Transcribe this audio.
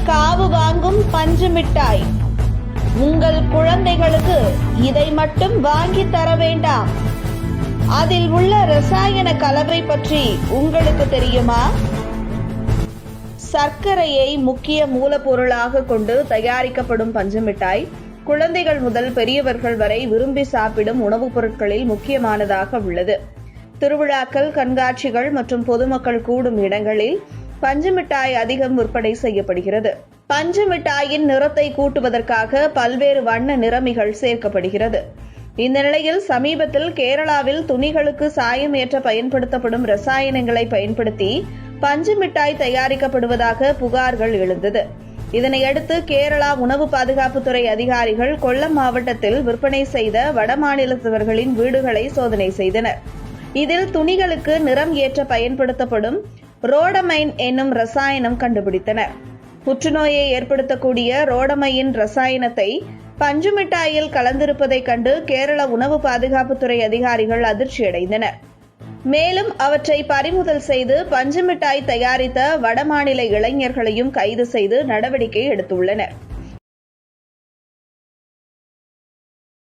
காவு வாங்கும் பஞ்சு மிட்டாய். உங்கள் குழந்தைகளுக்கு இதை மட்டும் வாங்கி தர வேண்டாம். அதில் உள்ள ரசாயன கலவை பற்றி உங்களுக்கு தெரியுமா? சர்க்கரையை முக்கிய மூலப்பொருளாக கொண்டு தயாரிக்கப்படும் பஞ்சு மிட்டாய் குழந்தைகள் முதல் பெரியவர்கள் வரை விரும்பி சாப்பிடும் உணவுப் பொருட்களில் முக்கியமானதாக உள்ளது. திருவிழாக்கள், கண்காட்சிகள் மற்றும் பொதுமக்கள் கூடும் இடங்களில் பஞ்சு மிட்டாய் அதிகம் விற்பனை செய்யப்படுகிறது. பஞ்சு மிட்டாயின் நிறத்தை கூட்டுவதற்காக பல்வேறு வண்ண நிறமிகள் சேர்க்கப்படுகிறது. இந்த நிலையில் சமீபத்தில் கேரளாவில் துணிகளுக்கு சாயம் ஏற்ற பயன்படுத்தப்படும் ரசாயனங்களை பயன்படுத்தி பஞ்சு மிட்டாய் தயாரிக்கப்படுவதாக புகார்கள் எழுந்தது. இதனையடுத்து கேரளா உணவு பாதுகாப்புத்துறை அதிகாரிகள் கொல்லம் மாவட்டத்தில் விற்பனை செய்த வடமாநிலத்தவர்களின் வீடுகளை சோதனை செய்தனர். இதில் துணிகளுக்கு நிறம் ஏற்ற பயன்படுத்தப்படும் ரோடமைன் என்னும் ரசாயனம் கண்டுபிடித்தனர். புற்றுநோயை ஏற்படுத்தக்கூடிய ரோடமைன் ரசாயனத்தை பஞ்சு மிட்டாயில் கலந்திருப்பதைக் கண்டு கேரள உணவு பாதுகாப்புத்துறை அதிகாரிகள் அதிர்ச்சியடைந்தனர். மேலும் அவற்றை பறிமுதல் செய்து பஞ்சு மிட்டாய் தயாரித்த வடமாநில இளைஞர்களையும் கைது செய்து நடவடிக்கை எடுத்துள்ளனர்.